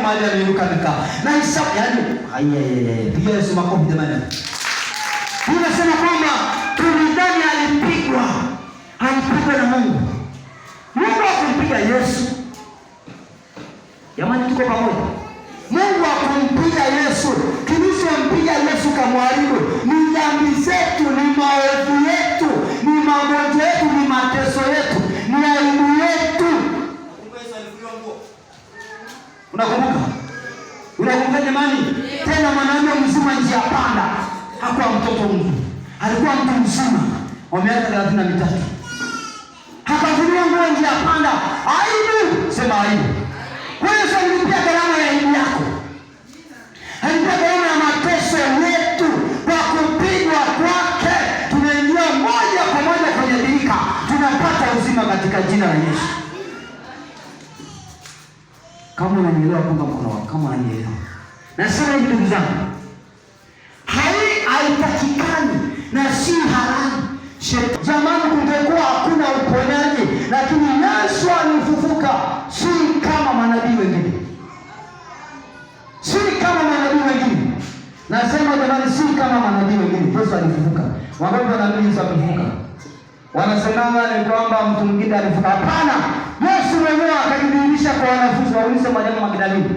mahali aliruka nikaa. Na hisabu piga Yesu makofi jamani. Tunasema kwamba tulidhani alipigwa na Mungu. Mungu hakumpiga Yesu. Jamani tuko pamoja. Mungu hakumpiga Yesu. Kilichompiga Yesu kamharibu ni dhambi zetu, ni maovu yetu, ni magonjwa yetu, ni mateso yetu, ni aibu yetu. Unakumbuka? Unakumbuka jamani? Tena mwanamume mzima njia panda. Hakuwa mtoto mzuri. Alikuwa mtu mzima wa miaka 33. Hakavuliwa nguo njia panda. Aibu, sema aibu. Wewe sasa unalipia gharama ya aibu yako. Alipia gharama ya mateso yetu kwa kupigwa kwake. Tunaingia moja kwa moja kwenye birika. Tunapata uzima katika jina la Yesu. Kama unanielewa punga mkono wako, kama unanielewa. Nasema hivi ndugu zangu. Haitakikani na si halali. Zamani kungekuwa hakuna uponyaji, lakini Yesu alifufuka si kama manabii wengine. Si kama manabii wengine. Nasema jamani, si kama manabii wengine. Yesu alifufuka. Wangapi wanaamini Yesu alifufuka? Wanasema ni kwamba mtu mwingine alifufuka. Hapana. Yesu mwenyewe akajidhihirisha kwa wanafunzi waulize Mariamu Magdalene.